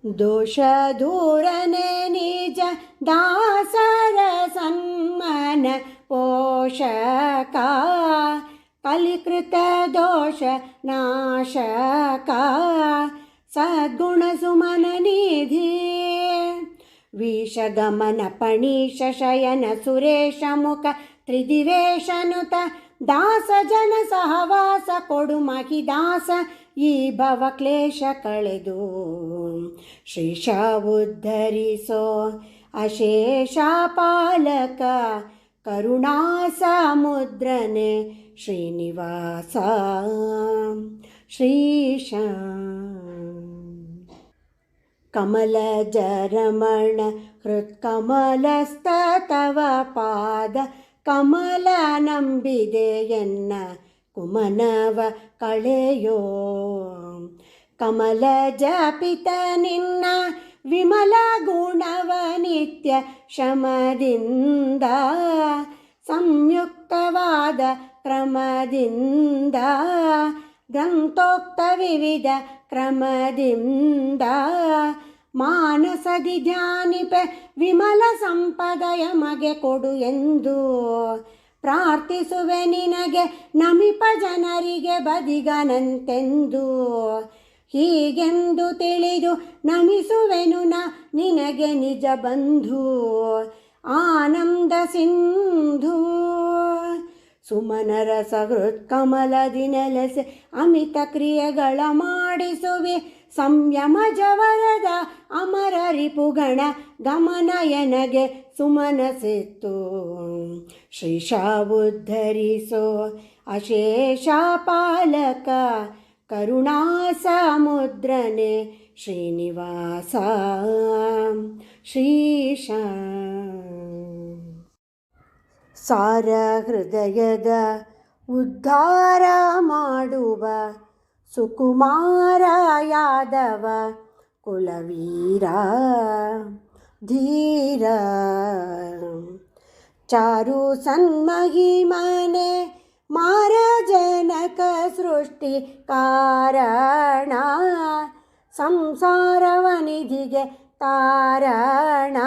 दोष दूरने निज दासर सन्मन पोषका कलिकृत दोष नाशका सद्गुण सुमन निधि विषगमन पणीश शयन सुरेश मुख त्रिदिवेशनुत दास जन सहवास कोडु महिदास ಈ ಭವ ಕ್ಲೇಶ ಕಳೆದು ಶ್ರೀಶ ಉದ್ಧರಿಸೋ ಅಶೇಷ ಪಾಲಕ ಕರುಣಾ ಸಮುದ್ರನೆ ಶ್ರೀನಿವಾಸ ಶ್ರೀಶ ಕಮಲಜ ರಮಣ ಹೃತ್ಕಮಲಸ್ಥ ತವ ಪಾದ ಕಮಲ ನಂಬಿದೆಯನ್ನ ಕುಮನವ ಕಳೆಯೋ ಕಮಲ ಜಪಿತ ನಿನ್ನ ವಿಮಲ ಗುಣವ ನಿತ್ಯ ಶಮದಿಂದ ಸಂಯುಕ್ತವಾದ ಕ್ರಮದಿಂದ ಗ್ರಂಥೋಕ್ತ ವಿವಿಧ ಕ್ರಮದಿಂದ ಮಾನಸದಿ ಧ್ಯಾನಿಪೆ ವಿಮಲ ಸಂಪದಯ ಮಗೆ ಕೊಡು ಎಂದು ಪ್ರಾರ್ಥಿಸುವೆ ನಿನಗೆ ನಮಿಪ ಜನರಿಗೆ ಬದಿಗನಂತೆಂದು ಹೀಗೆಂದು ತಿಳಿದು ನಮಿಸುವೆನು ನ ನಿನಗೆ ನಿಜ ಬಂಧು ಆನಂದ ಸಿಂಧು ಸುಮನರ ಸಹೃತ್ ಕಮಲದಿ ನೆಲೆಸೆ ಅಮಿತ ಕ್ರಿಯೆಗಳ ಮಾಡಿಸುವೆ ಸಂಯಮ ಜವರದ ಅಮರ ರಿಪುಗಣ ಗಮನಯನಗೆ ಸುಮನಸಿತ್ತು ಶ್ರೀಶ ಉದ್ಧರಿಸೋ ಅಶೇಷ ಪಾಲಕ ಕರುಣಾ ಸಮುದ್ರನೆ ಶ್ರೀನಿವಾಸ ಶ್ರೀಶ ಸಾರ ಹೃದಯದ ಉದ್ಧಾರ ಮಾಡುವ ಸುಕುಮಾರ ಯಾದವ ಕುಲವೀರ ಧೀರ ಚಾರು ಸನ್ಮಹಿಮನೆ ಮಾರ ಜನಕ ಸೃಷ್ಟಿ ಕಾರಣ ಸಂಸಾರವನಿಧಿಗೆ ತಾರಣ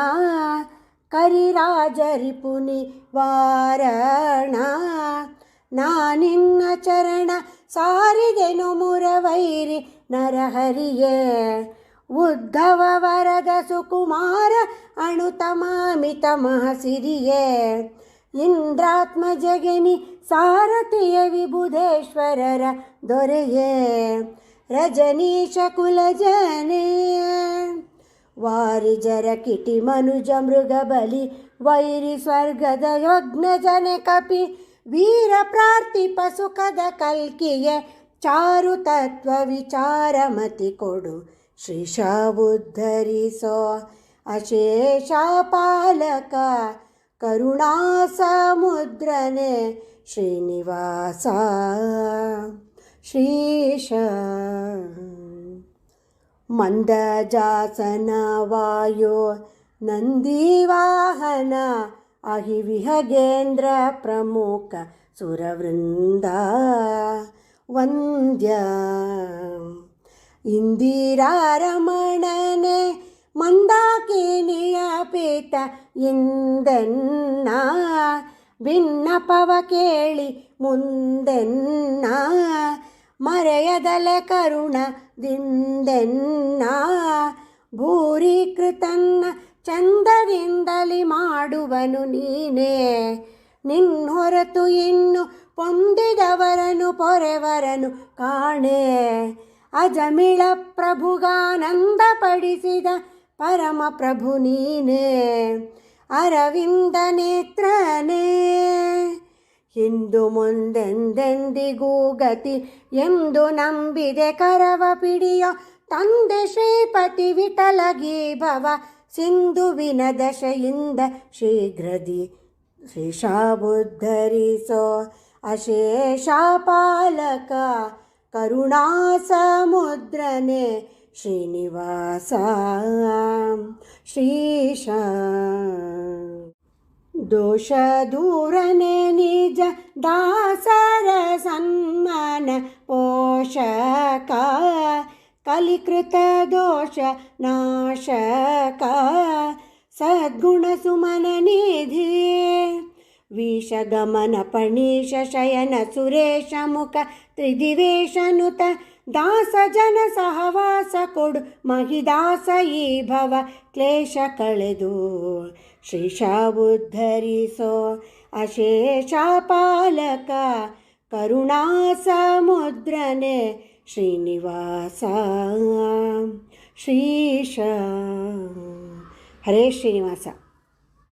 ಕರಿರಾಜರಿಪುನಿ ವಾರಣ ನಾನಿನ್ನ ಚರಣ ಸಾರಿದೆನು ಮುರವೈರಿ ನರಹರಿಯೇ ಉದ್ಧವ ವರದ ಸುಕುಮಾರ ಅಣುತಮಾಮಿತ ಮಹಸಿರಿಯೇ ಇಂದ್ರಾತ್ಮ ಜಗನಿ ಸಾರಥಿಯ ವಿಬುಧೇಶ್ವರರ ದೊರೆಯೇ ರಜನೀಶ ಕುಲಜನೇ ವಾರಿಜರ ಕಿಟಿ ಮನುಜ ಮೃಗ ಬಲಿ ವೈರಿ ಸ್ವರ್ಗದ ಯಜ್ಞ ಜನೆ ಕಪಿ ವೀರ ಪ್ರಾರ್ಥಿಪ ಸುಖದ ಕಲ್ಕಿಯೇ ಚಾರು ತತ್ವ ವಿಚಾರ ಮತಿ ಕೊಡು ಶ್ರೀಶ ಉದ್ಧರಿಸೋ ಅಶೇಷ ಪಾಲಕ ಕರುಣಾ ಸಮುದ್ರನೆ ಶ್ರೀನಿವಾಸ ಶ್ರೀಶ ಮಂದಜಾಸನ ವಾಯೋ ನಂದಿವಾಹನ ಅಹಿವಿಹಗೇಂದ್ರ ಪ್ರಮುಖ ಸುರವೃಂದ ವಂದ್ಯ ಇಂದಿರಾರಮಣನೆ ಮಂದಾಕಿನಿಯ ಪೀತ ಇಂದೆನ್ನ ಭಿನ್ನಪವ ಕೇಳಿ ಮುಂದೆನ್ನ ಮರೆಯದಲೆ ಕರುಣದಿಂದೆನ್ನ ಭೂರೀಕೃತನ್ನ ಚಂದದಿಂದಲಿ ಮಾಡುವನು ನೀನೇ ನಿನ್ನೊರತು ಇನ್ನು ಪೊಂದಿದವರನು ಪೊರೆವರನು ಕಾಣೆ ಅಜಮಿಳ ಪ್ರಭುಗಾನಂದ ಪಡಿಸಿದ ಪರಮ ಪ್ರಭು ನೀನೇ ಅರವಿಂದ ನೇತ್ರನೇ ಹಿಂದು ಮುಂದೆಂದೆಂದಿಗೂ ಗತಿ ಎಂದು ನಂಬಿದೆ ಕರವ ಪಿಡಿಯೋ ತಂದೆ ಶ್ರೀಪತಿ ವಿಠಲಗಿ ಭವ ಸಿಂಧುವಿನ ದಶೆಯಿಂದ ಶೀಘ್ರದಿ ಶ್ರೀಶ ಉದ್ಧರಿಸೋ ಅಶೇಷ ಪಾಲಕ ಕರುಣಾ ಸಮುದ್ರನೆ ಶ್ರೀನಿವಾಸ ಶ್ರೀಶ ದೋಷ ದೂರನೆ ನಿಜ ದಾಸರ ಸನ್ಮಾನ ಪೋಷಕ ಕಲಿಕೃತ ದೋಷ ನಾಶಕ ಸದ್ಗುಣ ಸುಮನ ನಿಧಿ ವಿಷಗಮನ ಪಣೀಶ ಶಯನ ಸುರೇಶ ಮುಖ ತ್ರಿದಿವೇಶನುತ ದಾಸ ಜನ ಸಹವಾಸ ಕೊಡು ಮಹಿದಾಸ ಈ ಭವ ಕ್ಲೇಶ ಕಳೆದು ಶ್ರೀಶ ಉದ್ಧರಿಸೋ ಅಶೇಷ ಪಾಲಕ ಕರುಣಾ ಸಮುದ್ರನೆ ಶ್ರೀನಿವಾಸ ಶ್ರೀಶ. ಹರೇ ಶ್ರೀನಿವಾಸ.